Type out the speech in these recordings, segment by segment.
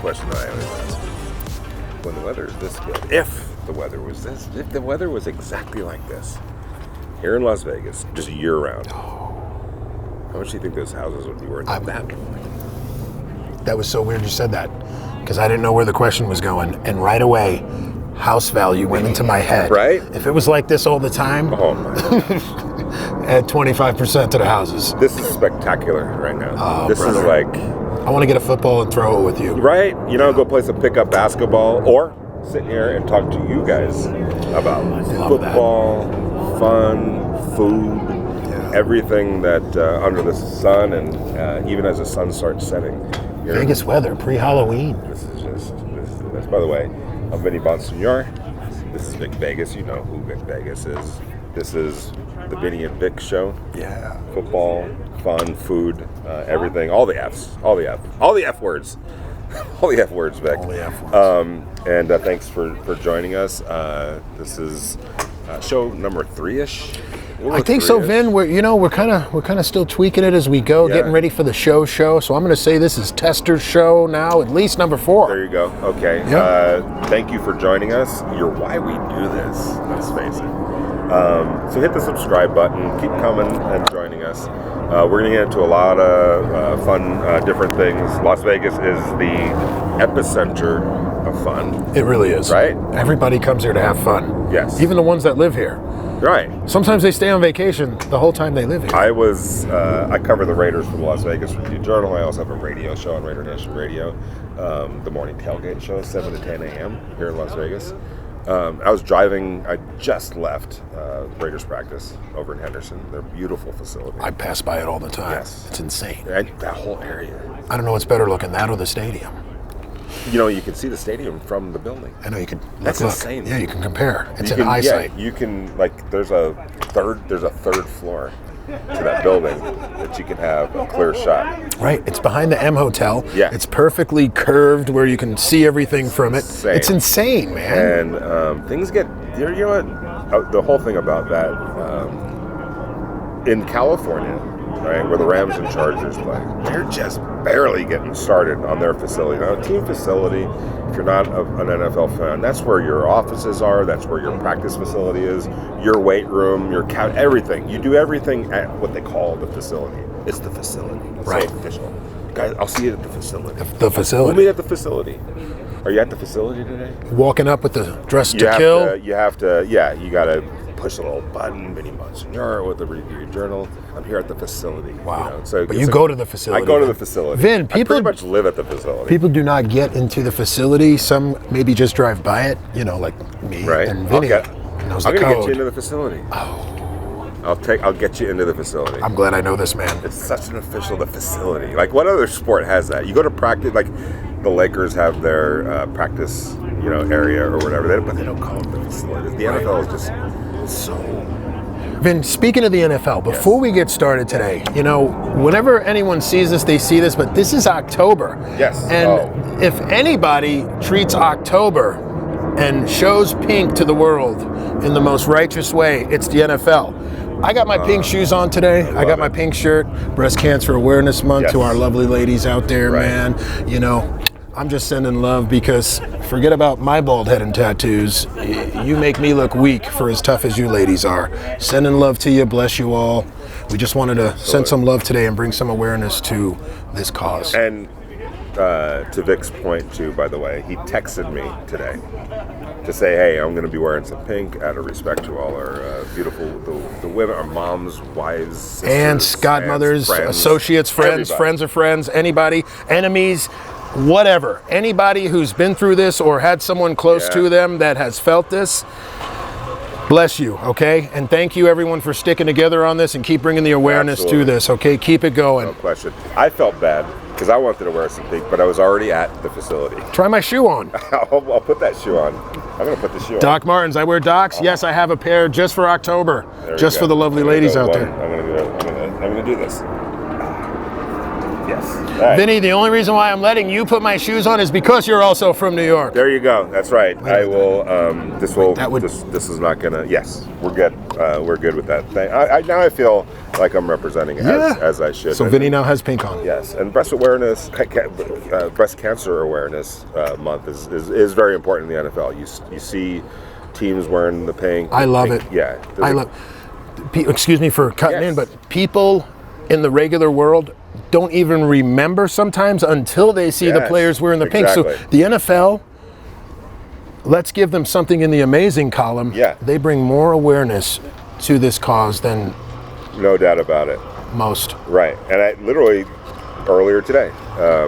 question I always ask. When the weather is this good, if the weather was exactly like this, here in Las Vegas, just year round, how much do you think those houses would be worth at that point? That was so weird you said that, because I didn't know where the question was going, and right away, house value went into my head. Right? If it was like this all the time, Oh my God. add 25% to the houses. This is spectacular right now. Oh, this brother. is like, I want to get a football and throw it with you. right? You know, go play some pickup basketball, or sit here and talk to you guys about football, fun, food, everything that under the sun, and even as the sun starts setting. Vegas weather, pre-Halloween. This is by the way, I'm Vinny Bonsignore. This is Vic Vegas. You know who Vic Vegas is. This is the Vinny and Vic show. Yeah. Football, fun, food, everything. All the F's. All the F words. All the F words, Vic. All the F words. And thanks for joining us. This is show number 3-ish. I think so, Vin. We're kind of still tweaking it as we go, getting ready for the show. So I'm going to say this is Tester's show now, at least number 4. There you go. Okay. Yep. Thank you for joining us. You're why we do this. Let's face it. So hit the subscribe button. Keep coming and joining us. We're going to get into a lot of fun, different things. Las Vegas is the epicenter of fun. It really is. Right? Everybody comes here to have fun. Yes. Even the ones that live here. Right. Sometimes they stay on vacation the whole time they live here. I cover the Raiders for the Las Vegas Review-Journal. I also have a radio show on Raider Nation Radio, the morning tailgate show, 7 to 10 a.m. here in Las Vegas. I was driving. I just left Raiders practice over in Henderson. Their beautiful facility. I pass by it all the time. Yes. It's insane. And that whole area. I don't know what's better looking, that or the stadium. You know, you can see the stadium from the building. I know you can. That's insane. Yeah, you can compare. It's You an can- eyesight. Yeah, you can, like, there's a third floor to that building that you can have a clear shot. Right. It's behind the M Hotel. Yeah. It's perfectly curved where you can see everything from it. Insane. It's insane, man. And things get, you know what, the whole thing about that, in California, right, where the Rams and Chargers play, they're just barely getting started on their facility. Now, a team facility, if you're not an NFL fan, that's where your offices are, that's where your practice facility is, your weight room, your couch, everything. You do everything at what they call the facility. It's the facility. It's Right. so official. Guys, I'll see you at the facility. The facility. We'll meet at the facility. Are you at the facility today? Walking up with the dress to kill. You have to, you got to push a little button, Vinny Bonsignore with the Review-Journal. I'm here at the facility. Wow. You know, so But you go to the facility. I go to the facility. Vin, I pretty much live at the facility. People do not get into the facility. Some maybe just drive by it, like me Right. and Vinny. I'm knows going the to get code. you into the facility. Oh, I'll get you into the facility. I'm glad I know this man. It's such an official, the facility. Like, what other sport has that? You go to practice, like the Lakers have their practice, area or whatever, but they don't call it the facility. The NFL is just so... Vin, speaking of the NFL, before we get started today, whenever anyone sees this, they see this, but this is October. Yes. And if anybody treats October and shows pink to the world in the most righteous way, it's the NFL. I got my pink shoes on today. I got my pink shirt. Breast Cancer Awareness Month to our lovely ladies out there, man. I'm just sending love because forget about my bald head and tattoos. You make me look weak for as tough as you ladies are. Sending love to you. Bless you all. We just wanted to send some love today and bring some awareness to this cause. And to Vic's point, too, by the way, he texted me today to say, hey, I'm going to be wearing some pink out of respect to all our beautiful, the women, our moms, wives, sisters, aunts, godmothers, friends, associates, friends, everybody. friends of friends, anybody, enemies, whatever. Anybody who's been through this or had someone close to them that has felt this, bless you, okay? And thank you, everyone, for sticking together on this and keep bringing the awareness to this, okay? Keep it going. No question. I felt bad because I wanted to wear some pink, but I was already at the facility. Try my shoe on. I'll put that shoe on. I'm going to put the shoe on. Doc Martens. I wear Docs. Yes, I have a pair just for October, There just you for go. the lovely I'm gonna ladies go out one. there. I'm going to do this. Yes. All right. Vinny, the only reason why I'm letting you put my shoes on is because you're also from New York. There you go. That's right. I will. This will. That would- This is not gonna. Yes, we're good. We're good with that thing. Now I feel like I'm representing as I should. So Vinny now has pink on. Yes, and breast awareness, breast cancer awareness month is very important in the NFL. You see teams wearing the pink. I love it. Yeah, excuse me for cutting in, but people in the regular world don't even remember sometimes until they see the players wearing the pink. So the NFL, let's give them something in the amazing column. Yeah. They bring more awareness to this cause than no doubt about it. Most. Right. And I literally earlier today,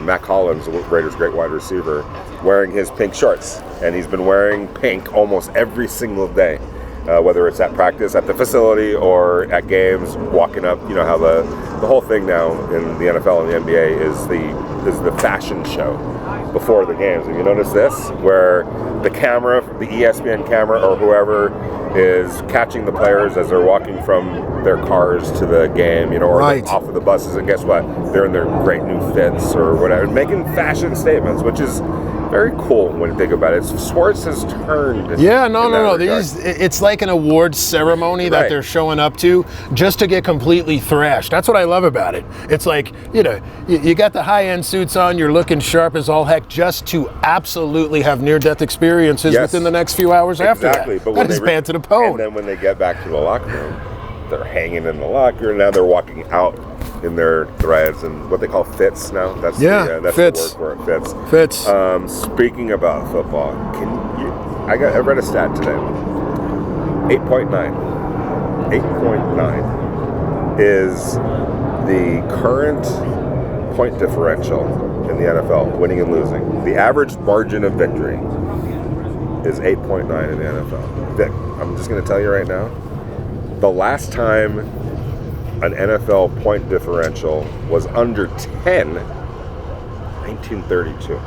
Matt Collins, the Raiders' great wide receiver, wearing his pink shorts. And he's been wearing pink almost every single day. Whether it's at practice, at the facility, or at games, walking up. You know how the whole thing now in the NFL and the NBA is the fashion show before the games. Have you noticed this? Where the camera, the ESPN camera or whoever is catching the players as they're walking from their cars to the game, you know, or off of the buses, and guess what? They're in their great new fits or whatever, making fashion statements, which is very cool when you think about it. Sports has turned. Yeah, no. It's like an awards ceremony that they're showing up to just to get completely thrashed. That's what I love about it. It's like, you know, you got the high-end suits on, you're looking sharp as all heck just to absolutely have near-death experiences within the next few hours after that. But that is bad to the bone. And then when they get back to the locker room, they're hanging in the locker, and now they're walking out in their threads and what they call fits now. That's fits. the word for it. Fits. Fits. Speaking about football, I read a stat today. 8.9 is the current point differential in the NFL, winning and losing. The average margin of victory is 8.9 in the NFL. Vic, I'm just going to tell you right now, the last time an NFL point differential was under 10, 1932.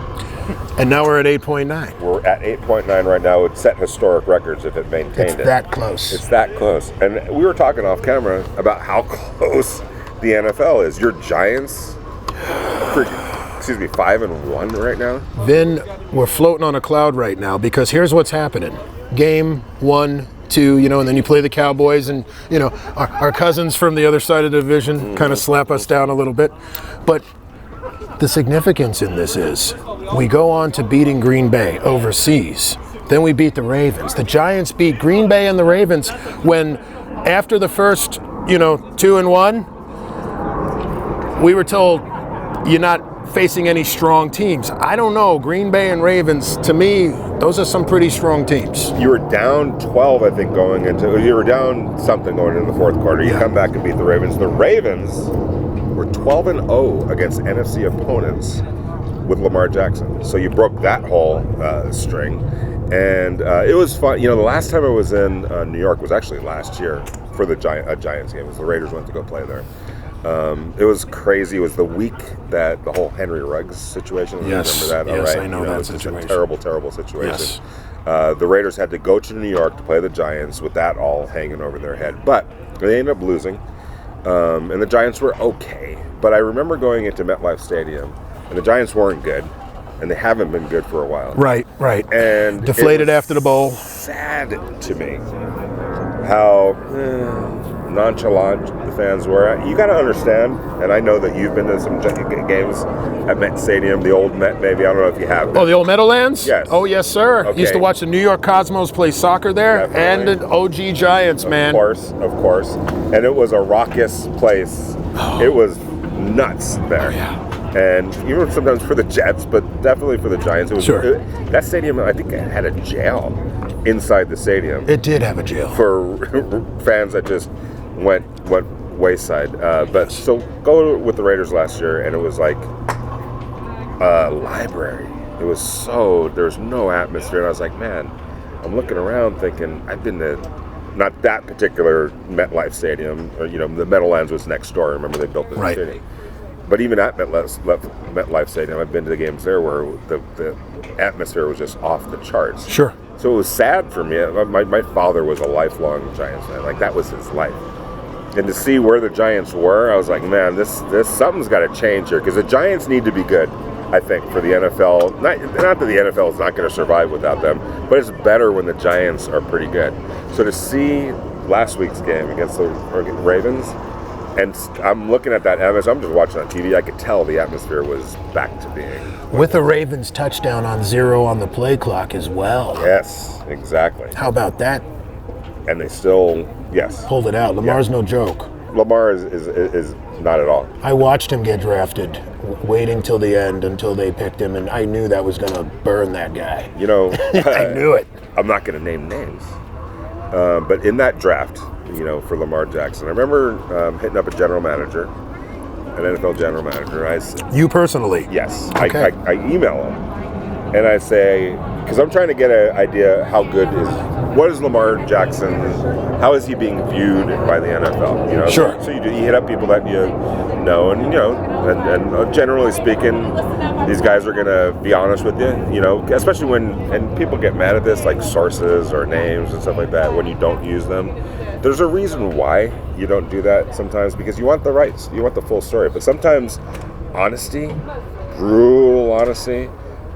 And now we're at 8.9. We're at 8.9 right now. It would set historic records if it maintained it. It's that close. It's that close. And we were talking off camera about how close the NFL is. Your Giants, 5-1 right now. Vin, we're floating on a cloud right now because here's what's happening. Game 1, 2, you know, and then you play the Cowboys, and you know our cousins from the other side of the division kind of slap us down a little bit. But the significance in this is we go on to beating Green Bay overseas. Then we beat the Ravens. The Giants beat Green Bay and the Ravens when after the first, 2-1, we were told you're not facing any strong teams. I don't know. Green Bay and Ravens, to me, those are some pretty strong teams. You were down 12, I think, you were down something going into the fourth quarter. You come back and beat the Ravens. The Ravens were 12-0 against NFC opponents with Lamar Jackson. So you broke that whole string. And it was fun. The last time I was in New York was actually last year for the Giants game. It was the Raiders went to go play there. It was crazy. It was the week that the whole Henry Ruggs situation. Yes. Remember that? Yes, all right. I know that situation. It was a terrible, terrible situation. Yes. The Raiders had to go to New York to play the Giants with that all hanging over their head. But they ended up losing. And the Giants were okay. But I remember going into MetLife Stadium, and the Giants weren't good. And they haven't been good for a while. Right. And deflated after the bowl. Sad to me how nonchalant the fans were. You got to understand, and I know that you've been to some games at Met Stadium, the old Met, maybe. I don't know if you have. Oh, the old Meadowlands? Yes. Oh, yes, sir. Okay. Used to watch the New York Cosmos play soccer there. Definitely. And the OG Giants, man. Of course. And it was a raucous place. It was nuts there. Oh, yeah. And even sometimes for the Jets, but definitely for the Giants. It was that stadium, I think, it had a jail inside the stadium. It did have a jail. For fans that just went wayside. But so go with the Raiders last year, and it was like a library. It was there's no atmosphere. And I was like, man, I'm looking around thinking, I've been to not that particular MetLife Stadium, or, the Meadowlands was next door. Remember, they built the city. But even at MetLife Stadium, I've been to the games there where the atmosphere was just off the charts. Sure. So it was sad for me. My father was a lifelong Giants fan. Like, that was his life. And to see where the Giants were, I was like, man, this something's got to change here. Because the Giants need to be good, I think, for the NFL. Not that the NFL is not going to survive without them, but it's better when the Giants are pretty good. So to see last week's game against the Ravens, And I'm looking at that atmosphere. I'm just watching on TV. I could tell the atmosphere was back to being. With the Ravens touchdown on 0 on the play clock as well. Yes, exactly. How about that? And they still, yes. Pulled it out. Lamar's no joke. Lamar is not at all. I watched him get drafted, waiting till the end until they picked him, and I knew that was going to burn that guy. You know, I knew it. I'm not going to name names. But in that draft, you know, for Lamar Jackson, I remember hitting up a general manager, an NFL general manager. You personally? Yes. Okay. I email him, and I say, because I'm trying to get an idea what is Lamar Jackson, how is he being viewed by the NFL? You know, sure. So you hit up people that you know, and you know, and generally speaking, these guys are gonna be honest with you. You know, especially when people get mad at this, like sources or names and stuff like that, when you don't use them. There's a reason why you don't do that sometimes, because you want you want the full story. But sometimes honesty, brutal honesty,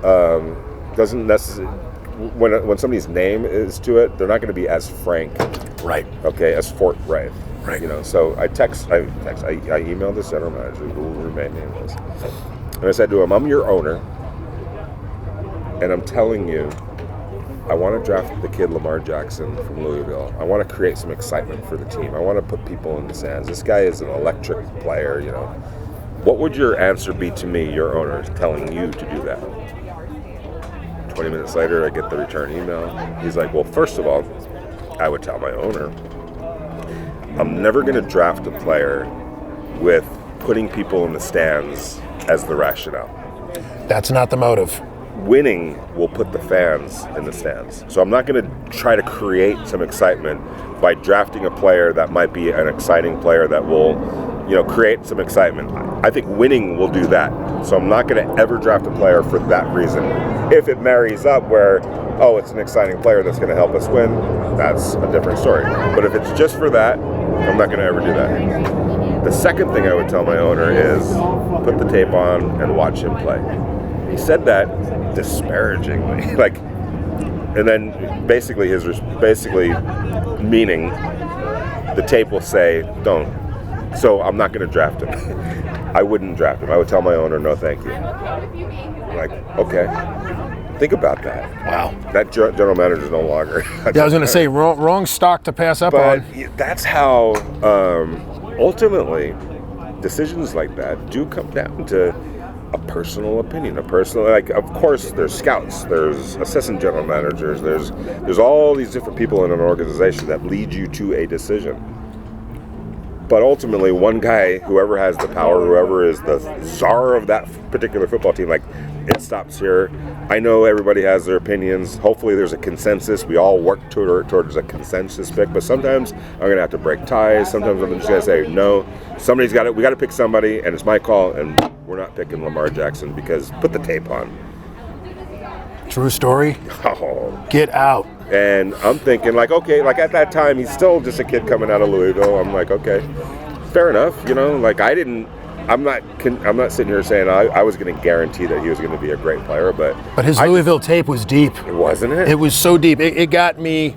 doesn't necessarily. When somebody's name is to it, they're not going to be as frank, right? Okay, as forthright, right? You know. So I emailed this general manager, who will remain nameless, and I said to him, "I'm your owner, and I'm telling you, I want to draft the kid Lamar Jackson from Louisville. I want to create some excitement for the team. I want to put people in the stands. This guy is an electric player, you know. What would your answer be to me, your owner, telling you to do that?" 20 minutes later, I get the return email. He's like, well, first of all, I would tell my owner, I'm never going to draft a player with putting people in the stands as the rationale. That's not the motive. Winning will put the fans in the stands. So I'm not going to try to create some excitement by drafting a player that might be an exciting player that will, you know, create some excitement. I think winning will do that. So I'm not going to ever draft a player for that reason. If it marries up where, oh, it's an exciting player that's going to help us win, that's a different story. But if it's just for that, I'm not going to ever do that. The second thing I would tell my owner is put the tape on and watch him play. He said that disparagingly, and then basically meaning the tape will say don't. So I'm not going to draft him. I wouldn't draft him. I would tell my owner, no, thank you. Like, okay. Think about that. Wow. That general manager is no longer. Yeah, I was going to say, wrong stock to pass up on. But that's how, ultimately, decisions like that do come down to a personal opinion, of course, there's scouts, there's assistant general managers, there's all these different people in an organization that lead you to a decision. But ultimately, one guy, whoever has the power, whoever is the czar of that particular football team, it stops here. I know everybody has their opinions. Hopefully there's a consensus. We all work towards a consensus pick. But sometimes I'm going to have to break ties. Sometimes I'm just going to say, no, we got to pick somebody, and it's my call, and we're not picking Lamar Jackson because put the tape on. True story. Oh. Get out. And I'm thinking, okay, at that time, he's still just a kid coming out of Louisville. I'm like, okay, fair enough. You know, I'm not sitting here saying I was going to guarantee that he was going to be a great player, but his Louisville tape was deep. Wasn't it? It was so deep. It got me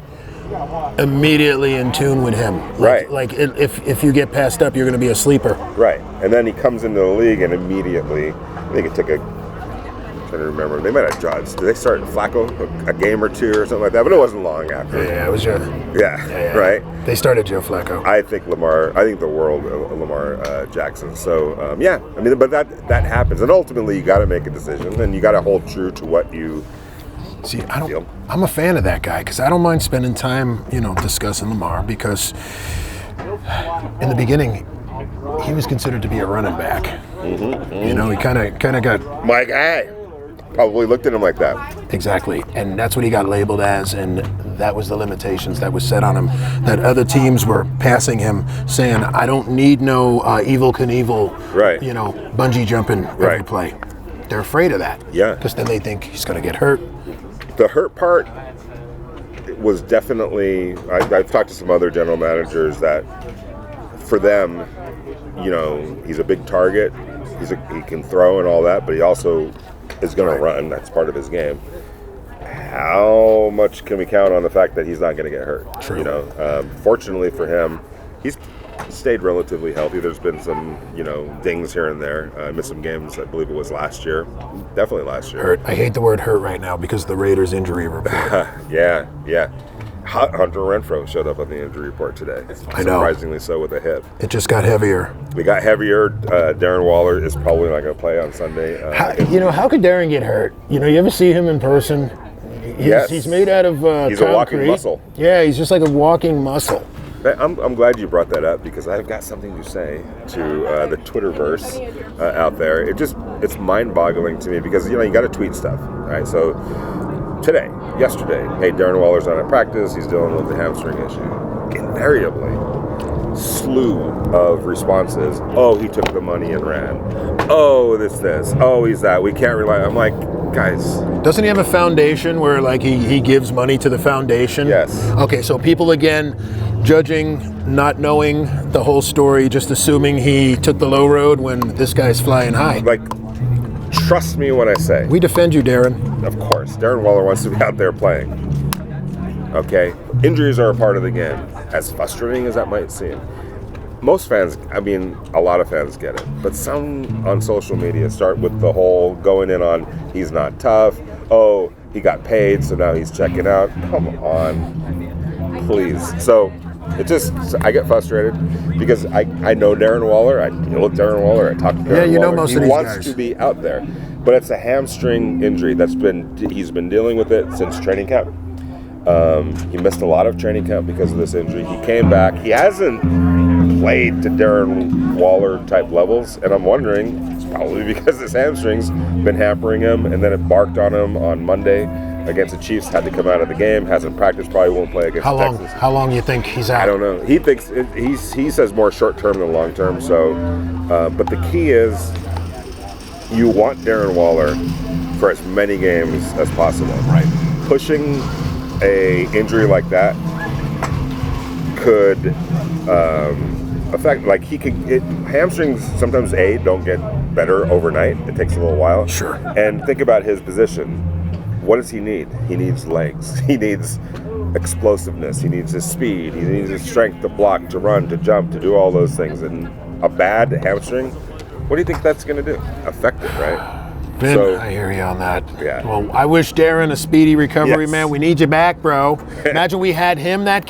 immediatally in tune with him. Right. If you get passed up, you're going to be a sleeper. Right. And then he comes into the league, and immediately, I think it took I'm trying to remember. They might have drawn. Did they start Flacco a game or two or something like that? But it wasn't long after. Yeah, it was Joe. Yeah, right. They started Joe Flacco. I think the world of Lamar Jackson. So but that happens, and ultimately you got to make a decision, and you got to hold true to what you. See, I'm a fan of that guy because I don't mind spending time, discussing Lamar because in the beginning he was considered to be a running back. Mm-hmm. He kind of got my guy. Probably looked at him like that. Exactly, and that's what he got labeled as, and that was the limitations that was set on him. That other teams were passing him, saying, "I don't need no Evel Knievel, right? Bungee jumping every play." They're afraid of that, because then they think he's going to get hurt. The hurt part was definitely. I've talked to some other general managers that, for them, he's a big target. He can throw and all that, but he also is going to run. That's part of his game. How much can we count on the fact that he's not going to get hurt? True. Fortunately for him, he's stayed relatively healthy. There's been some, dings here and there. I missed some games. I believe it was last year. Definitely last year. Hurt. I hate the word hurt right now because of the Raiders injury report. Yeah. Hunter Renfrow showed up on the injury report today. I know. Surprisingly so with a hip. It just got heavier. We got heavier. Darren Waller is probably not going to play on Sunday. How could Darren get hurt? You ever see him in person? Yes. He's made out of He's concrete. a walking muscle. Yeah, he's just like a walking muscle. I'm glad you brought that up because I've got something to say to the Twitterverse out there. It's mind-boggling to me because you got to tweet stuff, right? So yesterday, hey, Darren Waller's not at practice. He's dealing with the hamstring issue. Invariably, slew of responses. Oh, he took the money and ran. Oh, this. Oh, he's that. We can't rely. I'm like, guys. Doesn't he have a foundation where like he gives money to the foundation? Yes. Okay, so people again judging, not knowing the whole story, just assuming he took the low road when this guy's flying high. Like, trust me when I say. We defend you, Darren. Of course. Darren Waller wants to be out there playing. Okay? Injuries are a part of the game. As frustrating as that might seem. Most fans, a lot of fans get it. But some on social media start with the whole going in on he's not tough. Oh, he got paid, so now he's checking out. Come on. Please. So, I get frustrated because I know Darren Waller. I deal with Darren Waller. I talk to Darren Waller. Yeah, you know most of these guys. He wants to be out there. But it's a hamstring injury he's been dealing with it since training camp. He missed a lot of training camp because of this injury. He came back. He hasn't played to Darren Waller type levels, and I'm wondering, it's probably because his hamstring's been hampering him, and then it barked on him on Monday against the Chiefs, had to come out of the game, hasn't practiced, probably won't play against Texas. How long do you think he's out? I don't know. He thinks he says more short term than long term. So, but the key is you want Darren Waller for as many games as possible. Right. Pushing a injury like that could affect. Like hamstrings sometimes don't get better overnight. It takes a little while. Sure. And think about his position. What does he need? He needs legs. He needs explosiveness. He needs his speed. He needs his strength to block, to run, to jump, to do all those things. And a bad hamstring, what do you think that's going to do? Affect it, right? Ben, I hear you on that. Yeah. Well, I wish Darren a speedy recovery, Yes. man. We need you back, bro. Imagine we had him that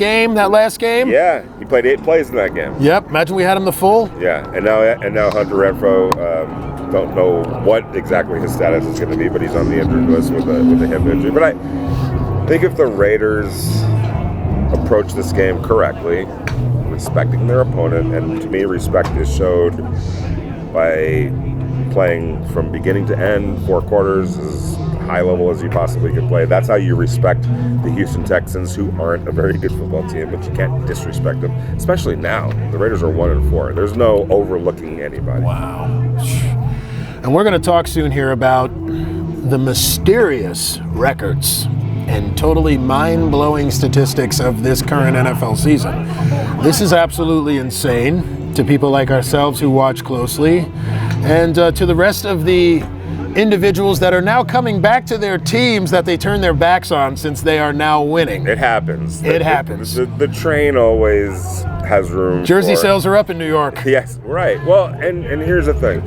last game. Yeah, he played 8 plays in that game. Yep. Imagine we had him the full. Yeah, and now Hunter Renfrow. Don't know what exactly his status is going to be, but he's on the injured list with a hip injury. But I think if the Raiders approach this game correctly, respecting their opponent, and to me, respect is showed by playing from beginning to end, 4 quarters, as high level as you possibly could play. That's how you respect the Houston Texans, who aren't a very good football team, but you can't disrespect them, especially now. The Raiders are 1-4. There's no overlooking anybody. Wow. And we're going to talk soon here about the mysterious records and totally mind-blowing statistics of this current NFL season. This is absolutely insane to people like ourselves who watch closely, and to the rest of the individuals that are now coming back to their teams that they turn their backs on since they are now winning. It happens. It happens. The train always has room. Jersey sales are up in New York. Yes, right. Well, and here's the thing.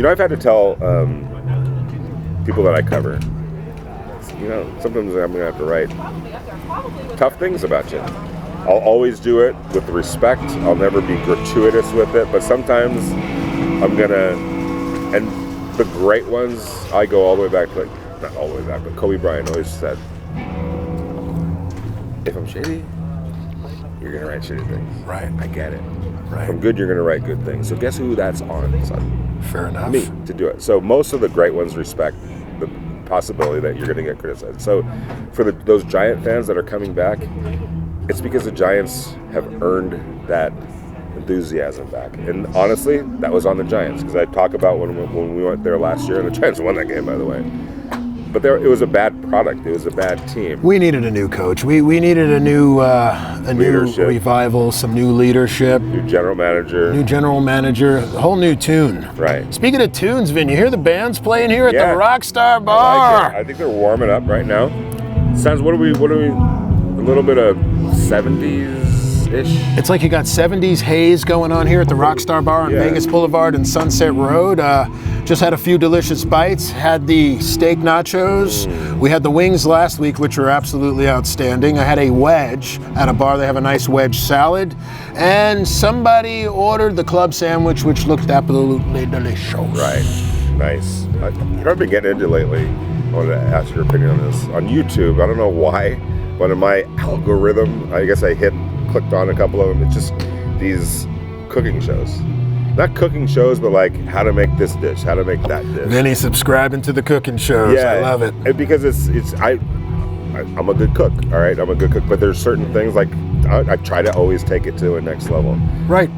I've had to tell people that I cover, sometimes I'm going to have to write tough things about you. I'll always do it with respect. I'll never be gratuitous with it, but sometimes I'm going to, and the great ones, I go all the way back to, not all the way back, but Kobe Bryant always said, if I'm shitty, you're going to write shitty things. Right. I get it. Right. If I'm good, you're going to write good things. So guess who that's on, son? Fair enough. Me to do it. So most of the great ones respect the possibility that you're going to get criticized. So for those Giant fans that are coming back, it's because the Giants have earned that enthusiasm back. And honestly, that was on the Giants, because I talk about when we went there last year, and the Giants won that game, by the way. But it was a bad product. It was a bad team. We needed a new coach. We needed a new revival, some new leadership. New general manager. A whole new tune. Right. Speaking of tunes, Vin, you hear the bands playing here at the Rockstar Bar? I like it. I think they're warming up right now. Sounds, what are we, a little bit of 70s It's like you got 70s haze going on here at the Rockstar Bar on Vegas Boulevard and Sunset Road. Just had a few delicious bites. Had the steak nachos. We had the wings last week, which were absolutely outstanding. I had a wedge at a bar. They have a nice wedge salad. And somebody ordered the club sandwich, which looked absolutely delicious. Right. Nice. You know what I've been getting into lately? I wanted to ask your opinion on this. On YouTube, I don't know why, but in my algorithm, I guess I clicked on a couple of them. It's just these cooking shows. Not cooking shows, but like how to make this dish, how to make that dish. Vinny subscribing to the cooking shows. Yeah, I love it. And because I'm a good cook, all right? I'm a good cook, but there's certain things like I try to always take it to a next level. Right.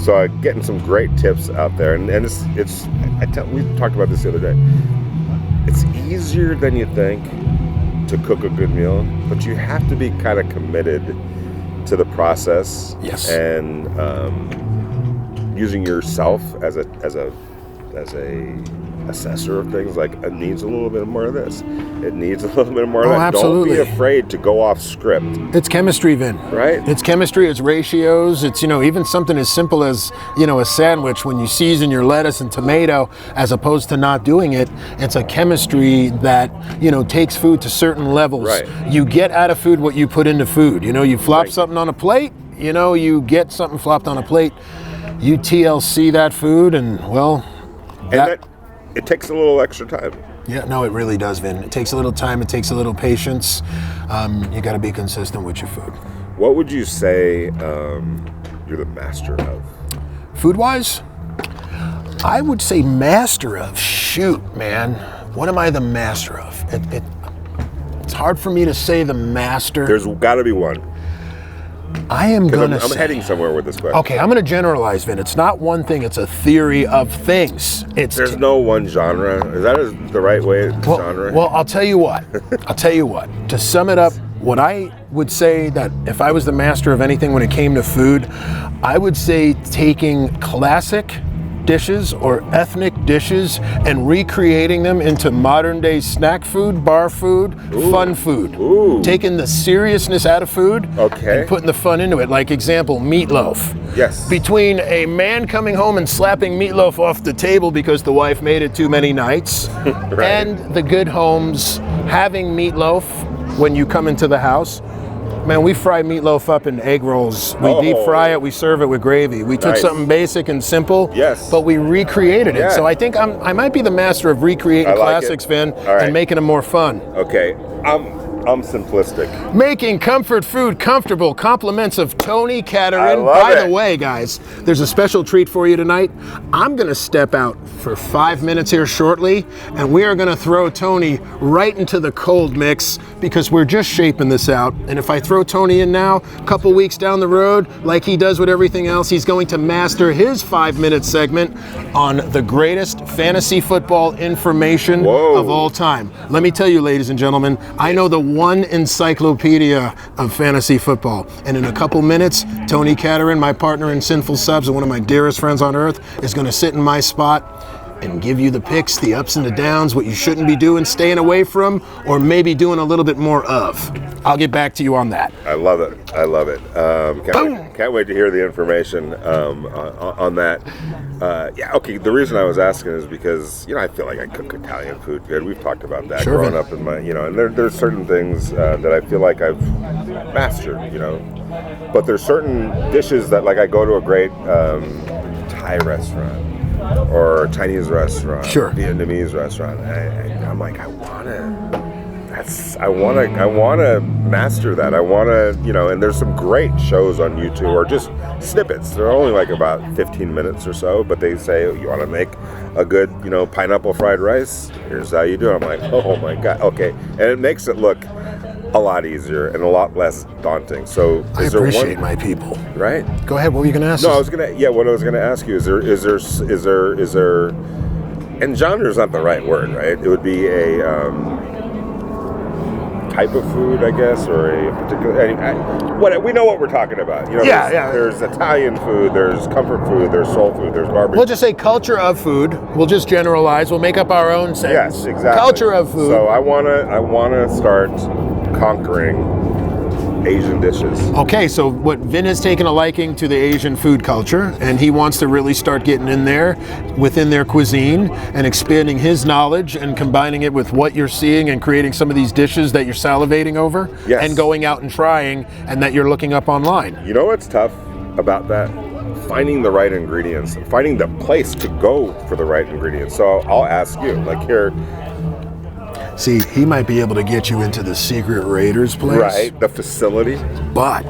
So I'm getting some great tips out there, and we talked about this the other day. It's easier than you think to cook a good meal, but you have to be kind of committed to the process. Yes. And using yourself as a assessor of things, like it needs a little bit more of this. It needs a little bit more of that. Absolutely. Don't be afraid to go off script. It's chemistry, Vin. Right? It's chemistry, it's ratios, it's, even something as simple as, a sandwich, when you season your lettuce and tomato, as opposed to not doing it, it's a chemistry that, takes food to certain levels. Right. You get out of food what you put into food. You flop something on a plate, you get something flopped on a plate, you TLC that food, and well, that it takes a little extra time. Yeah, no, it really does, Vin. It takes a little time. It takes a little patience. You got to be consistent with your food. What would you say you're the master of? Food-wise, I would say master of. Shoot, man. What am I the master of? It's hard for me to say the master. There's got to be one. I'm heading somewhere with this question. Okay, I'm going to generalize, Vin. It's not one thing. It's a theory of things. There's no one genre. Is that the right way to genre? Well, I'll tell you what. To sum it up, what I would say that if I was the master of anything when it came to food, I would say taking classic dishes or ethnic dishes and recreating them into modern day snack food, bar food, fun food. Ooh. Taking the seriousness out of food and putting the fun into it. Like example, meatloaf. Yes. Between a man coming home and slapping meatloaf off the table because the wife made it too many nights, right. and the good homes having meatloaf when you come into the house. Man, we fry meatloaf up in egg rolls. We deep fry it, we serve it with gravy. We took something basic and simple, but we recreated it. So I think I might be the master of recreating classics, Vin, and making them more fun. Okay, I'm simplistic. Making comfort food comfortable. Compliments of Tony Catterin. By the way, guys, there's a special treat for you tonight. I'm going to step out for 5 minutes here shortly, and we are going to throw Tony right into the cold mix because we're just shaping this out. And if I throw Tony in now, a couple weeks down the road, like he does with everything else, he's going to master his 5-minute segment on the greatest fantasy football information of all time. Let me tell you, ladies and gentlemen, I know the one encyclopedia of fantasy football. And in a couple minutes, Tony Catterin, my partner in Sinful Subs and one of my dearest friends on earth, is going to sit in my spot and give you the picks, the ups and the downs, what you shouldn't be doing, staying away from, or maybe doing a little bit more of. I'll get back to you on that. I love it. Can't wait to hear the information on that. The reason I was asking is because, I feel like I cook Italian food good. We've talked about that growing up in my, and there's certain things that I feel like I've mastered, But there's certain dishes that, like, I go to a great Thai restaurant or Chinese restaurant, Vietnamese restaurant. I'm like, I want to master that. I want to, and there's some great shows on YouTube or just snippets. They're only like about 15 minutes or so, but they say, you want to make a good, pineapple fried rice? Here's how you do it. I'm like, oh my God. Okay. And it makes it look a lot easier and a lot less daunting. So I appreciate my people. Right? Go ahead. What were you going to ask? No, what I was going to ask you is there, and genre is not the right word, right? It would be a type of food, I guess, or a particular, we know what we're talking about. There's Italian food, there's comfort food, there's soul food, there's barbecue. We'll just say culture of food. We'll just generalize. We'll make up our own sentence. Yes, exactly. Culture of food. So I wanna start conquering Asian dishes. Okay, so what Vin has taken a liking to the Asian food culture, and he wants to really start getting in there within their cuisine and expanding his knowledge and combining it with what you're seeing and creating some of these dishes that you're salivating over Yes. and going out and trying and that you're looking up online. You know what's tough about that? Finding the right ingredients, finding the place to go for the right ingredients. So I'll ask you, like here, See, he might be able to get you into the secret Raiders place. right, the facility. But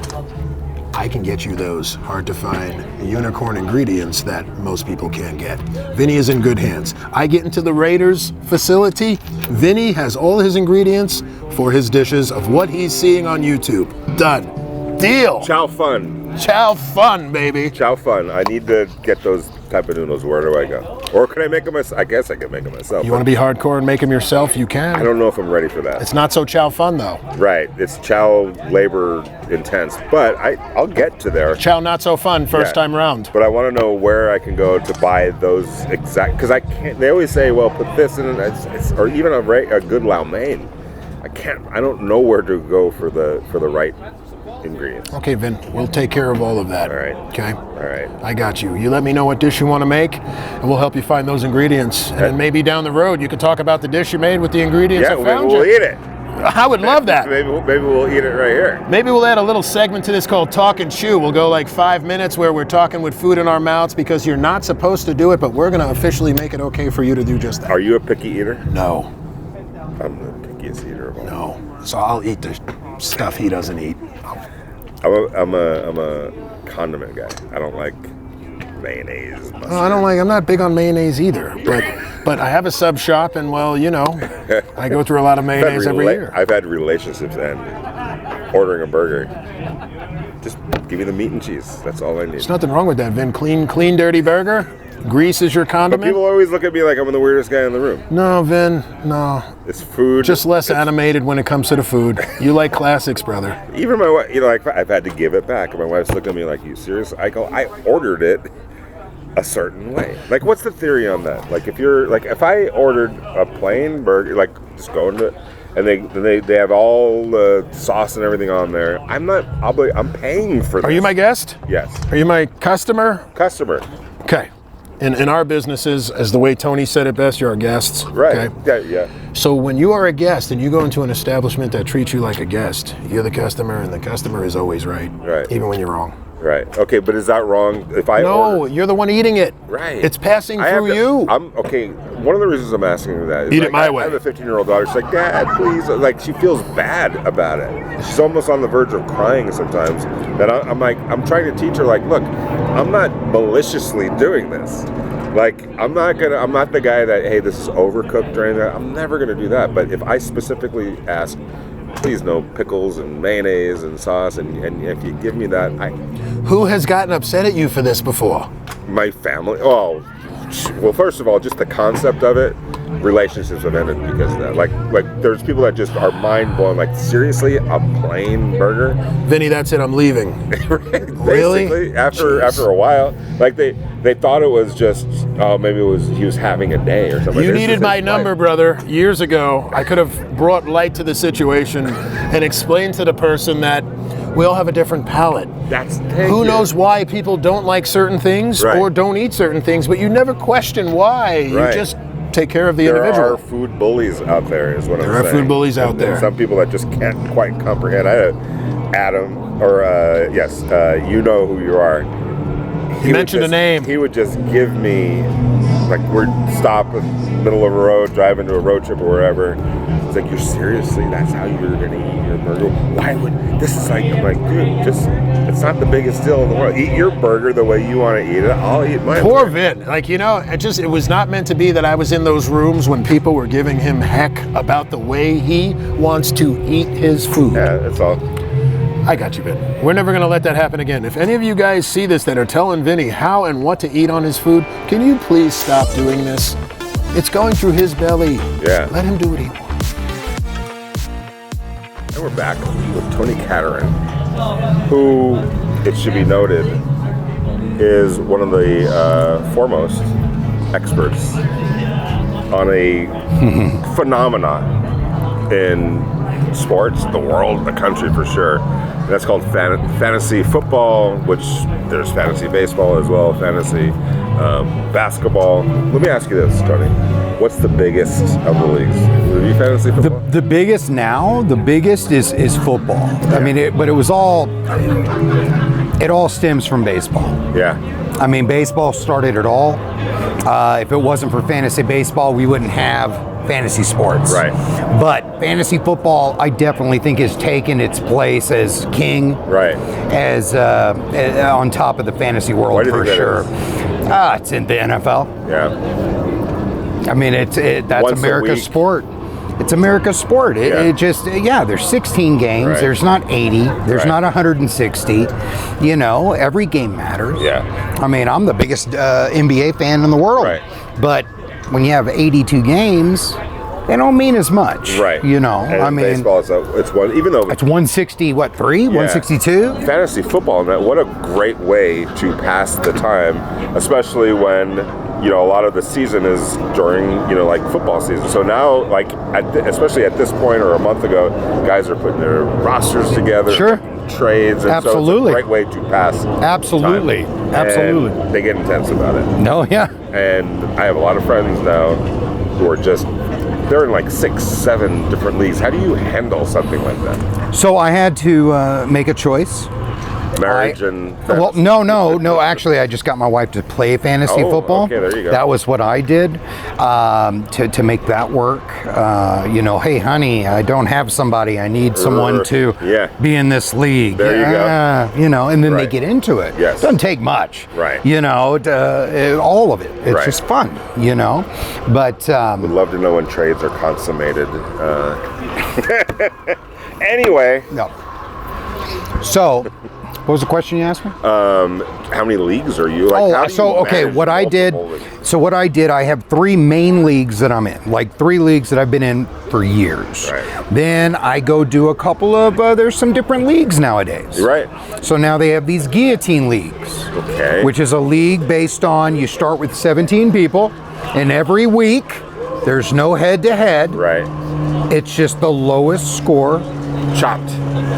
I can get you those hard to find unicorn ingredients that most people can't get. Vinny is in good hands. I get into the Raiders facility. Vinny has all his ingredients for his dishes of what he's seeing on YouTube. Done. Deal. Chow fun. Chow fun, baby. Chow fun. I need to get those type of noodles. Where do I go? Or can I make them myself? I guess I can make them myself. You want to be hardcore and make them yourself? You can. I don't know if I'm ready for that. It's not so chow fun, though. Right. It's chow labor intense. But I'll get to there. Chow not so fun first Yeah. time round. But I want to know where I can go to buy those exact, because I can't. They always say, "Well, put this in," and or even a good lo mein. I don't know where to go for the right ingredients. Okay, Vin, we'll take care of all of that. All right. Okay? All right. I got you. You let me know what dish you want to make, and we'll help you find those ingredients. And then maybe down the road, you could talk about the dish you made with the ingredients Yeah, I maybe found we'll you. eat it. I would love that. Maybe we'll eat it right here. Maybe we'll add a little segment to this called Talk and Chew. We'll go like 5 minutes where we're talking with food in our mouths because you're not supposed to do it, but we're going to officially make it okay for you to do just that. Are you a picky eater? No. I'm the pickiest eater of all. No. So I'll eat the stuff he doesn't eat. I'm a condiment guy. I don't like mayonnaise. Mustard. I'm not big on mayonnaise either, but I have a sub shop and well, you know, I go through a lot of mayonnaise every year. I've had relationships and ordering a burger. Just give me the meat and cheese. That's all I need. There's nothing wrong with that, Vin. Clean, dirty burger. Grease is your But condiment. people always look at me like I'm the weirdest guy in the room. No, Vin, no. It's food. Just less animated when it comes to the food. You like classics, brother. Even my wife, like I've had to give it back. And my wife's looking at me like, "You serious?" I go, "I ordered it a certain way." Like, what's the theory on that? Like, if I ordered a plain burger, like just go into it, and they have all the sauce and everything on there. I'm paying for this. Are you my guest? Yes. Are you my customer? Customer. Okay. In our businesses, as the way Tony said it best, you're our guests. Right. Okay? Yeah. So when you are a guest and you go into an establishment that treats you like a guest, you're the customer, and the customer is always right. Right. Even when you're wrong. Right. Okay, but is that wrong? If I No, order, you're the one eating it. right? It's passing through you. I'm okay. One of the reasons I'm asking you that is Eat it my way. I have a 15-year-old daughter. She's like, "Dad, please." Like, she feels bad about it. She's almost on the verge of crying sometimes. That I'm like, I'm trying to teach her, like, look, I'm not maliciously doing this. Like, I'm not the guy that, hey, this is overcooked or anything. I'm never gonna do that. But if I specifically ask, please no pickles and mayonnaise and sauce, and if you give me that, Who has gotten upset at you for this before? my family. Oh, well, first of all, just the concept of it, relationships have ended because of that. Like there's people that just are mind blown. Like, seriously, a plain burger? Vinny, that's it. I'm leaving. Really? Basically, after a while, like they thought it was just, maybe he was having a day or something. You This needed is my his number, life. brother, years ago. I could have brought light to the situation and explained to the person that we all have a different palate. Who knows why people don't like certain things Right. or don't eat certain things, but you never question why. Right. You just take care of the There individual. are food bullies out there, is what I'm saying. There are food bullies out And there. some people that just can't quite comprehend. I had Adam, or yes, you know who you are. You mentioned a name. He would just give me, like, we'd stop in the middle of a road, driving to a road trip or wherever. It's like, you're seriously, that's how you're going to eat your burger? Why would, this is like, I'm like, dude, it's not the biggest deal in the world. Eat your burger the way you want to eat it. I'll eat mine. Poor Vin. Like, it was not meant to be that I was in those rooms when people were giving him heck about the way he wants to eat his food. Yeah, that's all. I got you, Vin. We're never going to let that happen again. If any of you guys see this that are telling Vinny how and what to eat on his food, can you please stop doing this? It's going through his belly. Yeah. Let him do what he wants. And we're back with Tony Catterin, who, it should be noted, is one of the foremost experts on a phenomenon in sports, the world, the country for sure. That's called fantasy football, which there's fantasy baseball as well, fantasy basketball. Let me ask you this, Tony. What's the biggest of the leagues? Would it be fantasy football? The biggest now, the biggest is football. I mean, it all stems from baseball. Yeah. I mean, baseball started it all. If it wasn't for fantasy baseball, we wouldn't have fantasy sports. Right. But fantasy football, I definitely think, has taken its place as king. Right. As on top of the fantasy world. Why do you for think that sure. It's in the NFL. Yeah. I mean, that's Once a America's week. sport. It's America's sport. It just, there's 16 games. Right. There's not 80. There's Right. not 160. You know, every game matters. Yeah. I mean, I'm the biggest NBA fan in the world. Right. But when you have 82 games, they don't mean as much. Right. You know, And I mean, baseball it's one, even though it's 160, what, 3? Yeah. 162? Fantasy football, what a great way to pass the time, especially when a lot of the season is during like football season. So now, like especially at this point or a month ago, guys are putting their rosters together, Sure. trades, and Absolutely. so it's a great way to pass Absolutely. time. Absolutely. And they get intense about it. No, yeah. And I have a lot of friends now who are they're in like 6, 7 different leagues. How do you handle something like that? So I had to make a choice. Marriage and Well, no. Actually, I just got my wife to play fantasy football. Okay, there you go. That was what I did to make that work. Hey, honey, I don't have somebody. I need someone to be in this league. There you go. And then they Right. get into it. Yes. It doesn't take much. Right. All of it. It's Right. just fun. But Would love to know when trades are consummated. Anyway. no. So, what was the question you asked me? How many leagues are you? Like, how do you manage What I did, multiple leagues? I have 3 main leagues that I'm in, like 3 leagues that I've been in for years. Right. Then I go do a couple of, there's some different leagues nowadays. Right. So now they have these guillotine leagues, Okay. which is a league based on, you start with 17 people, and every week there's no head-to-head. Right. It's just the lowest score, Chopped.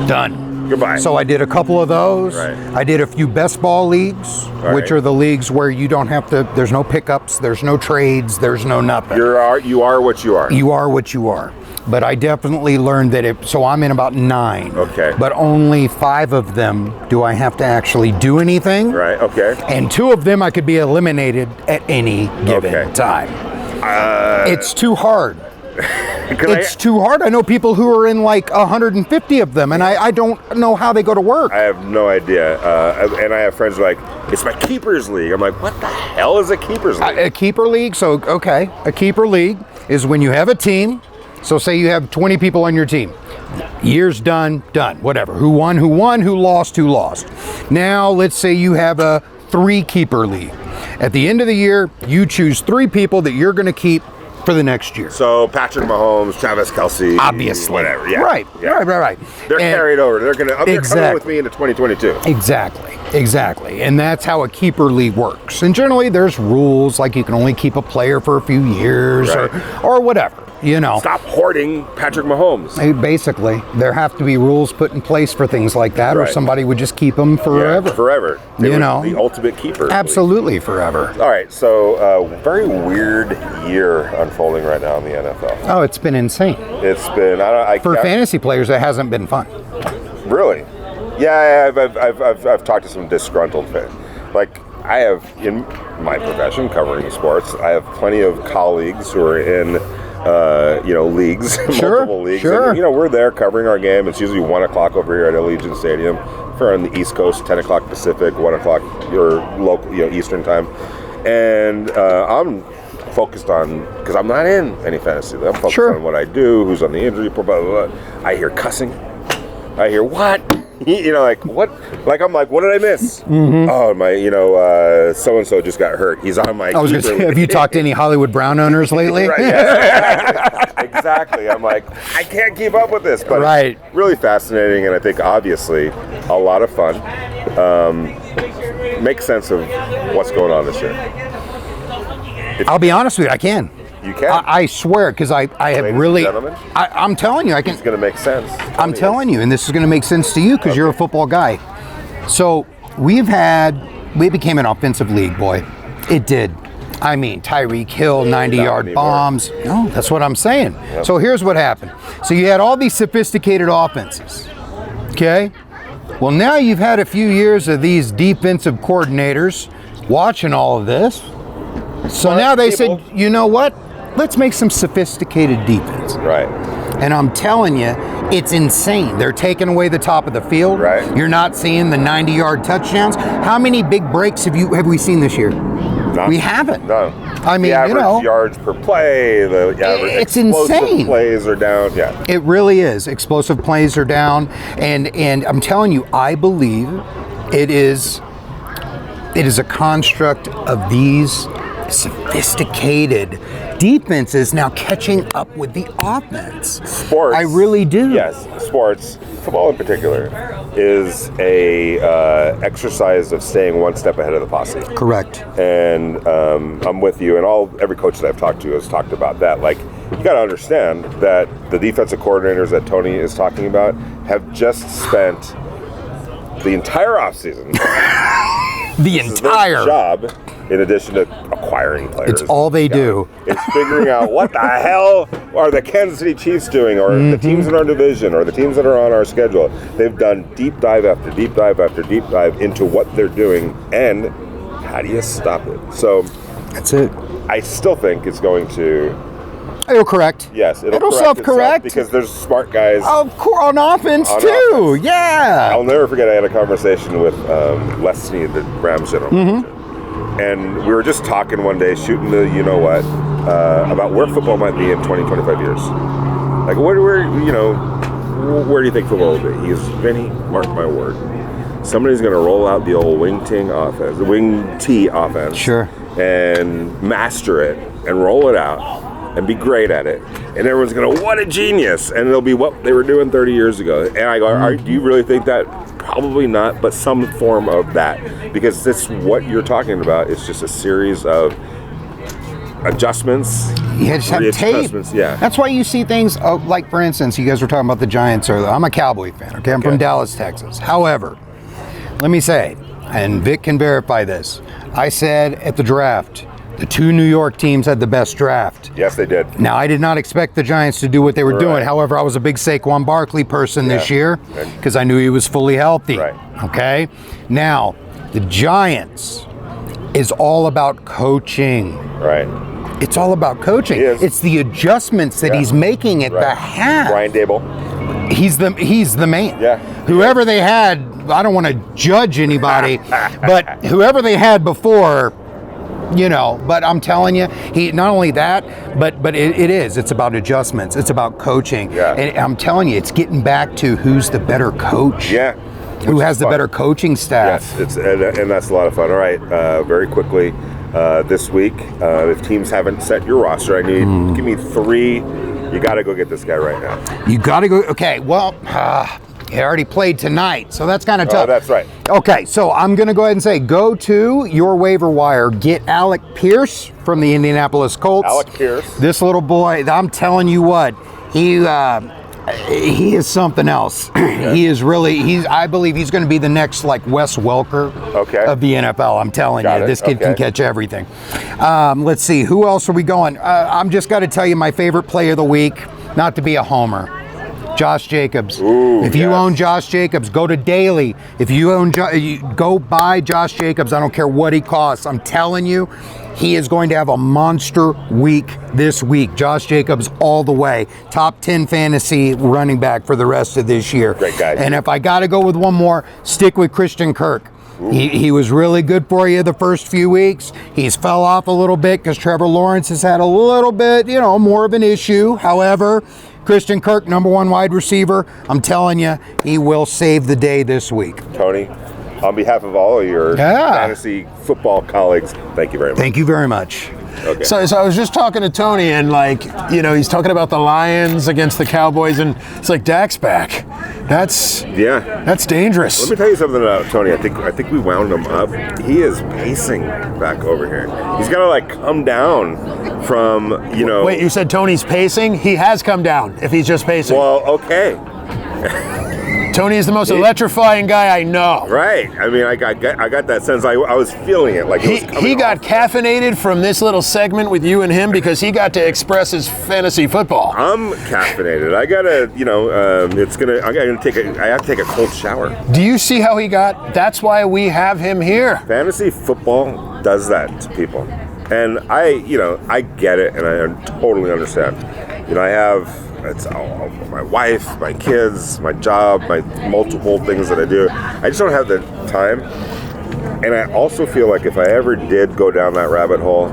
done. Goodbye. So I did a couple of those. Right. I did a few best ball leagues, which right. are the leagues where you don't have to, there's no pickups, there's no trades, there's no nothing. You are what you are. You are what you are. But I definitely learned that so I'm in about 9. Okay. But only 5 of them do I have to actually do anything. Right. Okay. And 2 of them I could be eliminated at any given Okay. time. It's too hard. It's too hard. I know people who are in like 150 of them, and I don't know how they go to work. I have no idea. And I have friends who are like, it's my keepers league. I'm like, what the hell is a keepers league? A keeper league, a keeper league is when you have a team. So say you have 20 people on your team. Year's done, whatever. Who won, who lost. Now let's say you have a 3 keeper league. At the end of the year, you choose 3 people that you're going to keep for the next year. So Patrick Mahomes, Travis Kelce, Obviously. whatever. Yeah. Right. Yeah. Right. They're carried over. They're coming with me into 2022. Exactly. And that's how a keeper league works. And generally there's rules, like you can only keep a player for a few years or whatever. Stop hoarding Patrick Mahomes. Basically, there have to be rules put in place for things like that, or Right. somebody would just keep them forever. Yeah, forever. The ultimate keeper. Absolutely forever. All right, so very weird year unfolding right now in the NFL. Oh, it's been insane. It's been For fantasy players, it hasn't been fun. Really? Yeah, I've talked to some disgruntled fans. Like I have in my profession covering sports, I have plenty of colleagues who are in leagues, multiple leagues. Sure. And, we're there covering our game. It's usually 1 o'clock over here at Allegiant Stadium. If we're on the East Coast, 10 o'clock Pacific, 1 o'clock your local, Eastern time. And I'm focused on, because I'm not in any fantasy. I'm focused on what I do, who's on the injury report, blah, blah, blah. I hear cussing. I hear what? Like what? Like I'm like, what did I miss? Mm-hmm. Oh my, so and so just got hurt. He's on my. I was going to say, have you talked to any Hollywood Brown owners lately? Right. Yeah, exactly. I'm like, I can't keep up with this, but it's really fascinating, and I think obviously a lot of fun. Make sense of what's going on this year. I'll be honest with you, I can. You can. I swear, because I have Ladies really. and gentlemen, I'm telling you, I can. it's going to make sense. I'm telling you, and this is going to make sense to you because you're a football guy. So we became an offensive league, boy. It did. I mean, Tyreek Hill, 90-yard bombs. No, that's what I'm saying. Yep. So here's what happened. So you had all these sophisticated offenses, okay? Well, now you've had a few years of these defensive coordinators watching all of this. So now they said, you know what? Let's make some sophisticated defense. Right. And I'm telling you, it's insane. They're taking away the top of the field. Right. You're not seeing the 90-yard touchdowns. How many big breaks have we seen this year? None. We haven't. No. I mean, the average you know, yards per play, the average it's explosive insane. plays are down. Yeah. It really is. Explosive plays are down, and I'm telling you, I believe it is a construct of these sophisticated defenses now catching up with the offense. Sports. I really do. Yes, sports, football in particular, is a exercise of staying one step ahead of the posse. Correct. And I'm with you, and every coach that I've talked to has talked about that. Like, you got to understand that the defensive coordinators that Tony is talking about have just spent the entire offseason. The entire job, in addition to acquiring players. It's all they do. It's figuring out what the hell are the Kansas City Chiefs doing, or the teams in our division, or the teams that are on our schedule. They've done deep dive after deep dive after deep dive into what they're doing, and how do you stop it? So that's it. I still think it's going to. It'll correct. Yes, it'll correct self-correct because there's smart guys. Of course, on offense too. Yeah. I'll never forget. I had a conversation with Les Snead, the Rams general manager, and we were just talking one day, shooting the you know what about where football might be in 20, 25 years. Like where do you think football will be? He goes, Vinny, mark my word, somebody's going to roll out the old wing T offense, sure, and master it and roll it out. And be great at it, and everyone's gonna, what a genius, and it'll be what they were doing 30 years ago. And I go, do you really think that? Probably not, but some form of that, because this what you're talking about is just a series of adjustments. You just have tape. Yeah, that's why you see things like, for instance, you guys were talking about the Giants earlier. I'm a Cowboy fan. Okay, I'm from Dallas, Texas. However, let me say, and Vic can verify this, I said at the draft, the two New York teams had the best draft. Yes, they did. Now, I did not expect the Giants to do what they were doing. However, I was a big Saquon Barkley person this year because I knew he was fully healthy. Right. Okay? Now, the Giants is all about coaching. Right. It's all about coaching. It's the adjustments that he's making at the half. Brian Dable. He's the man. Yeah. Whoever they had, I don't want to judge anybody, but whoever they had before, but I'm telling you, he not only that, but it's about adjustments. It's about coaching. Yeah. And I'm telling you, it's getting back to who's the better coach. Yeah. Who has the better coaching staff. Yes, and that's a lot of fun. All right, very quickly, this week, if teams haven't set your roster, I need, give me 3. You got to go get this guy right now. You got to go. Okay, well, he already played tonight, so that's kind of tough. Oh, that's right. Okay, so I'm going to go ahead and say, go to your waiver wire. Get Alec Pierce from the Indianapolis Colts. Alec Pierce. This little boy, I'm telling you what, he is something else. He is really, I believe he's going to be the next, like, Wes Welker of the NFL. I'm telling you, this kid can catch everything. Let's see, who else are we going? I'm just got to tell you my favorite play of the week, not to be a homer. Josh Jacobs. If you own Josh Jacobs, go to Daily. If you own, go buy Josh Jacobs. I don't care what he costs. I'm telling you, he is going to have a monster week this week. Josh Jacobs all the way. Top 10 fantasy running back for the rest of this year. Great guy. And if I got to go with one more, stick with Christian Kirk. He was really good for you the first few weeks. He's fell off a little bit because Trevor Lawrence has had a little bit, more of an issue. However, Christian Kirk, number 1 wide receiver, I'm telling you, he will save the day this week. Tony, on behalf of all of your fantasy football colleagues, thank you very much. Thank you very much. Okay. So I was just talking to Tony, and like, you know, he's talking about the Lions against the Cowboys, and it's like Dak's back. That's dangerous. Let me tell you something about Tony. I think we wound him up. He is pacing back over here. He's got to like come down from, you know. Wait, you said Tony's pacing? He has come down if he's just pacing. Well, okay. Tony is the most electrifying guy I know. Right. I mean, I got that sense. I was feeling it. Like he got caffeinated from this little segment with you and him because he got to express his fantasy football. I'm caffeinated. I gotta, you know, I have to take a cold shower. Do you see how he got? That's why we have him here. Fantasy football does that to people, and I get it, and I totally understand. You know, I have. It's my wife, my kids, my job, my multiple things that I do. I just don't have the time. And I also feel like if I ever did go down that rabbit hole,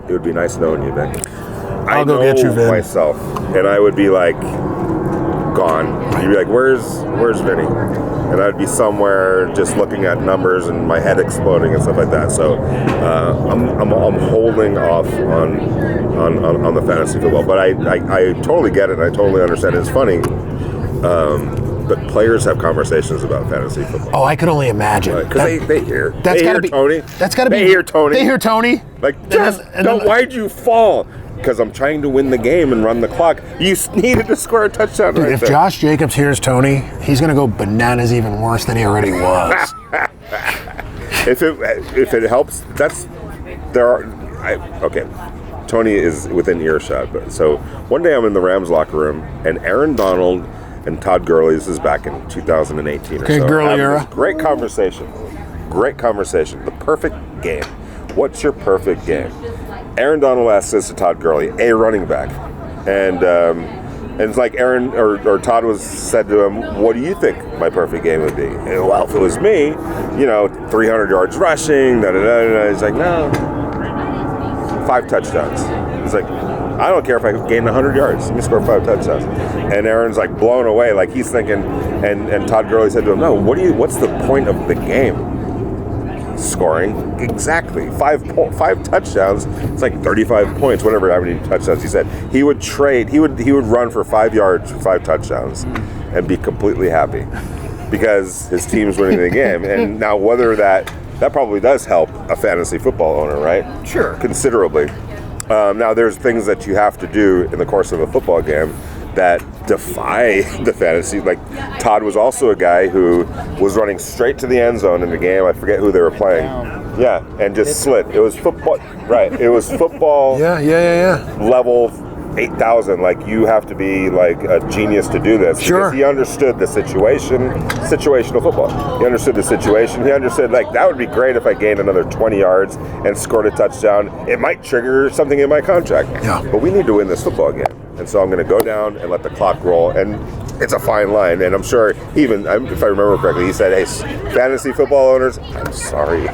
it would be nice knowing you, Vic. I'll go get you, Vin. Myself, and I would be like gone. You'd be like, "Where's Vinny?" And I'd be somewhere just looking at numbers and my head exploding and stuff like that. So I'm holding off on the fantasy football, but I totally get it. And I totally understand. It's funny, but players have conversations about fantasy football. Oh, I could only imagine. Because they hear. That's they gotta hear be Tony. That's got to be. They hear Tony. They hear Tony. Like, why'd you fall? Because I'm trying to win the game and run the clock. You needed to score a touchdown. Dude, right if there. Josh Jacobs hears Tony, he's gonna go bananas even worse than he already was. If it helps, okay. Tony is within earshot, but so one day I'm in the Rams locker room and Aaron Donald and Todd Gurley, this is back in 2018 or Okay, so. Gurley era. Great conversation. The perfect game. What's your perfect game? Aaron Donald asks this to Todd Gurley, a running back, and it's like Aaron or Todd was said to him, "What do you think my perfect game would be?" And well, if it was me, 300 yards rushing, da da da da. He's like, no, 5 touchdowns. He's like, I don't care if I gain 100 yards. Let me score 5 touchdowns. And Aaron's like blown away, like he's thinking. And Todd Gurley said to him, "No, what's the point of the game?" Scoring exactly 5 touchdowns. It's like 35 points, whatever how many touchdowns he said. He would run for 5 yards for 5 touchdowns and be completely happy because his team's winning the game. And now whether that probably does help a fantasy football owner, right? Sure. Considerably. Now there's things that you have to do in the course of a football game that defy the fantasy. Like Todd was also a guy who was running straight to the end zone in the game. I forget who they were playing. Yeah, and just slid. It was football. Right. It was football. Yeah. Level 8,000. Like you have to be like a genius to do this. Sure. Because he understood the situational football. He understood the situation. He understood like that would be great if I gained another 20 yards and scored a touchdown. It might trigger something in my contract. Yeah. But we need to win this football game. And so I'm going to go down and let the clock roll. And it's a fine line. And I'm sure even, if I remember correctly, he said, "Hey, fantasy football owners, I'm sorry,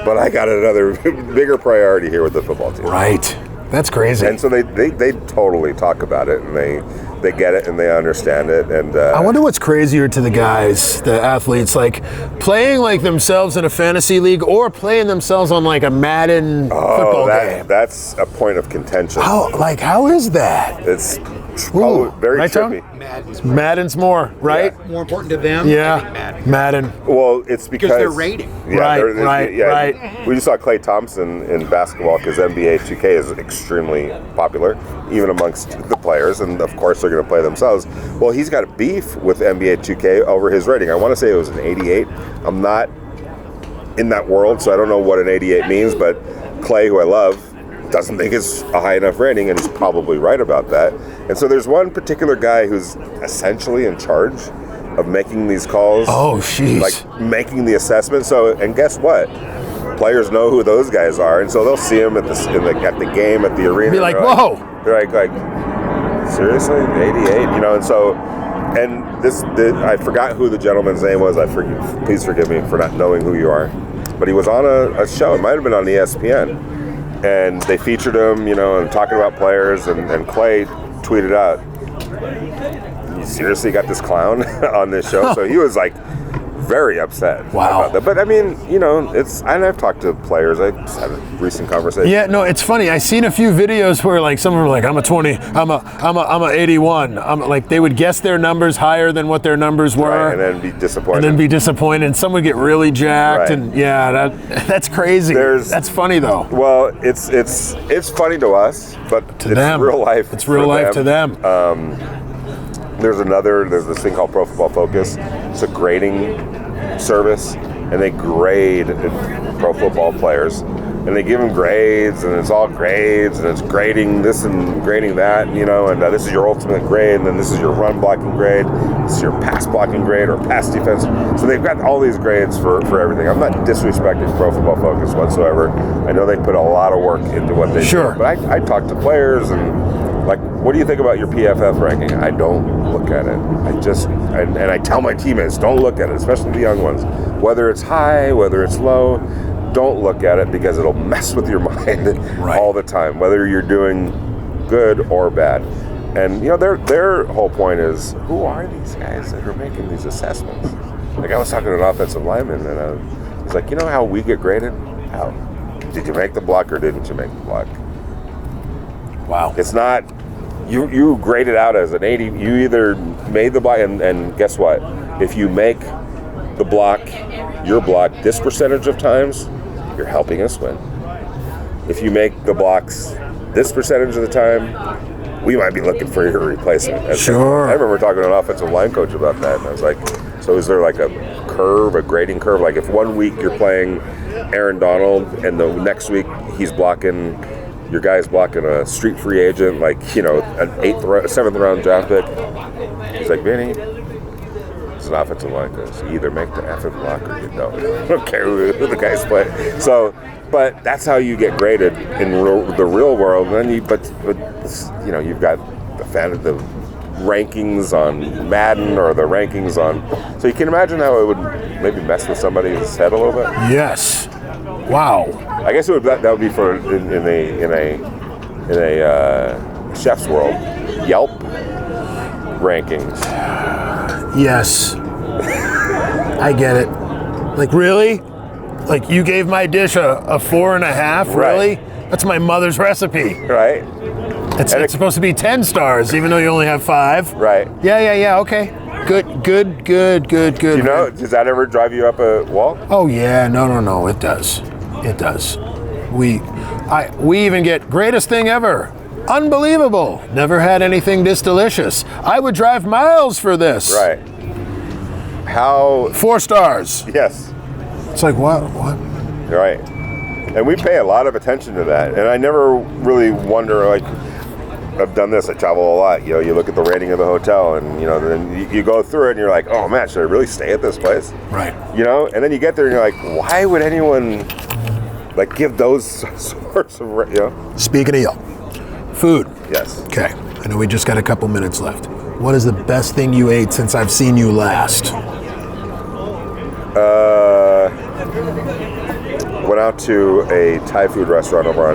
but I got another bigger priority here with the football team." Right. That's crazy. And so they totally talk about it, and they get it and they understand it. And I wonder what's crazier to the guys, the athletes, like playing like themselves in a fantasy league or playing themselves on like a Madden football game. That's a point of contention. How is that? It's very right, trippy. Madden's more, right? Yeah. More important to them. Yeah, Madden. Well, it's because they're rating. Yeah, Right. We just saw Klay Thompson in basketball because NBA 2K is extremely popular, even amongst the players, and of course they're going to play themselves. Well, he's got a beef with NBA 2K over his rating. I want to say it was an 88. I'm not in that world, so I don't know what an 88 means, but Klay, who I love, doesn't think it's a high enough rating, and he's probably right about that. And so there's one particular guy who's essentially in charge of making these calls. Oh, jeez. Like making the assessment. So, and guess what? Players know who those guys are, and so they'll see them at the game, at the arena. Be like, whoa! They're like, seriously, 88, And so, I forgot who the gentleman's name was. Please forgive me for not knowing who you are, but he was on a show. It might have been on ESPN. And they featured him, and talking about players, and Clay tweeted out, "You seriously got this clown on this show?" So he was like very upset Wow. about that. But I mean, you know, and I've talked to players. I just had a recent conversation. Yeah, no, it's funny. I seen a few videos where like some were like, I'm a 20, I'm a 81. I'm like they would guess their numbers higher than what their numbers were, Right, and then be disappointed. And some would get really jacked, Right. and yeah, that's crazy. That's funny though. Well, it's funny to us, but To it's them, real life. It's real for life to them. There's this thing called Pro Football Focus. It's a grading service, and they grade pro football players, and they give them grades, and it's all grades, and it's grading this and grading that, you know, and this is your ultimate grade, and then this is your run blocking grade, this is your pass blocking grade or pass defense. So they've got all these grades for everything. I'm not disrespecting Pro Football Focus whatsoever. I know they put a lot of work into what they Sure. do, but I talk to players and like, what do you think about your PFF ranking? I don't look at it. And I tell my teammates, don't look at it, especially the young ones. Whether it's high, whether it's low, don't look at it because it'll mess with your mind all the time, whether you're doing good or bad. And you know, their whole point is, who are these guys that are making these assessments? Like I was talking to an offensive lineman, and he's like, you know how we get graded? How? Did you make the block or didn't you make the block? Wow. It's not, you grade it out as an 80. You either made the block, and guess what? If you make the block, your block, this percentage of times, you're helping us win. If you make the blocks this percentage of the time, we might be looking for your replacement. Sure. I remember talking to an offensive line coach about that, and I was like, so is there like a curve, a grading curve? Like if one week you're playing Aaron Donald, and the next week he's blocking, your guy's blocking a street free agent, like, you know, an 7th round draft pick. He's like, Vinny, it's an offensive line coach. You either make the effing block or you don't. I don't care who the guy's playing. So, but that's how you get graded in the real world. And then but you know, you've got the rankings on Madden or the rankings on. So you can imagine how it would maybe mess with somebody's head a little bit. Yes. Wow. I guess that would be for in a chef's world. Yelp rankings. Yes. I get it. Like, really? Like, you gave my dish a 4.5? Really? Right. That's my mother's recipe. Right. It's supposed to be 10 stars, even though you only have 5. Right. Yeah. Okay. Good. You know, does that ever drive you up a wall? Oh, yeah. No. It does. We even get greatest thing ever. Unbelievable. Never had anything this delicious. I would drive miles for this. Right. How? 4 stars. Yes. It's like, what? Right. And we pay a lot of attention to that. And I never really wonder, like, I've done this, I travel a lot. You know, you look at the rating of the hotel, and, you know, then you go through it and you're like, oh man, should I really stay at this place? Right. You know, and then you get there and you're like, why would anyone, like, give those sorts of, you know? Speaking of Yelp, food. Yes. Okay. I know we just got a couple minutes left. What is the best thing you ate since I've seen you last? Went out to a Thai food restaurant over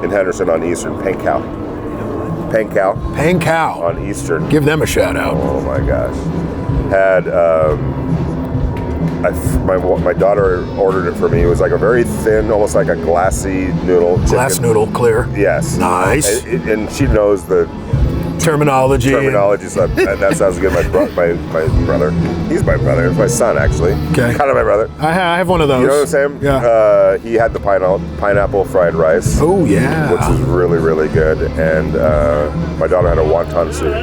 in Henderson on Eastern, Peng Khao on Eastern. Give them a shout out. Oh my gosh. Had my daughter ordered it for me. It was like a very thin, almost like a glassy noodle. Glass noodle, clear. Yes. Nice. And she knows the terminology. So that sounds good. My brother. He's my brother. It's my son, actually. Okay. Kind of my brother. I have one of those. You know what I'm saying? Yeah. He had the pineapple fried rice. Oh, yeah. Which was really, really good. And my daughter had a wonton soup.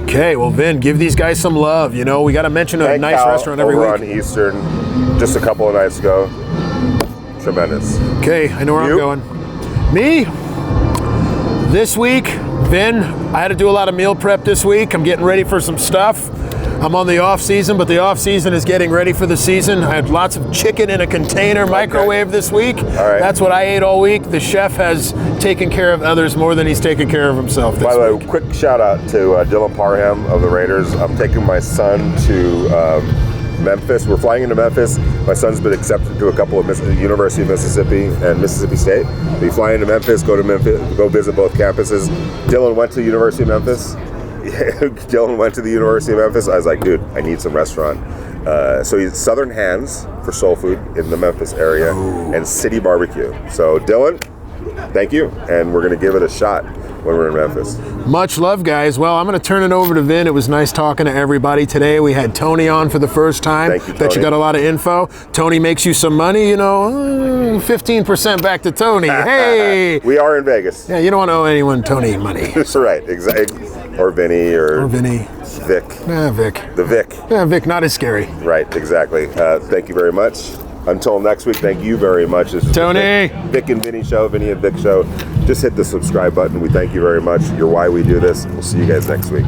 Okay, well, Vin, give these guys some love. You know, we got to mention a nice restaurant every over week. On Eastern, just a couple of nights ago. Tremendous. Okay, I know where I'm going. Me? This week, Vin, I had to do a lot of meal prep this week. I'm getting ready for some stuff. I'm on the off season, but the off season is getting ready for the season. I had lots of chicken in a container microwave this week. All right. That's what I ate all week. The chef has taken care of others more than he's taken care of himself this week. By the way, quick shout out to Dylan Parham of the Raiders. I'm taking my son to Memphis. We're flying into Memphis. My son's been accepted to a couple of University of Mississippi and Mississippi State. We fly into Memphis, go visit both campuses. Dylan went to University of Memphis. Dylan went to the University of Memphis. I was like, dude, I need some restaurant. So he's Southern Hands for soul food in the Memphis area, and City Barbecue. So Dylan, thank you, and we're going to give it a shot when we're in Memphis. Much love, guys. Well, I'm going to turn it over to Vin. It was nice talking to everybody today. We had Tony on for the first time. Thank you, Bet you Tony. got a lot of info. Tony makes you some money, 15% back to Tony. Hey! We are in Vegas. Yeah, you don't want to owe anyone Tony money. That's right, exactly. Or Vinny or Vinny. Vic. Yeah, Vic. The Vic. Yeah, Vic, not as scary. Right, exactly. Thank you very much. Until next week, thank you very much. This is Tony. the Vic and Vinny show, Vinny and Vic show. Just hit the subscribe button. We thank you very much. You're why we do this. We'll see you guys next week.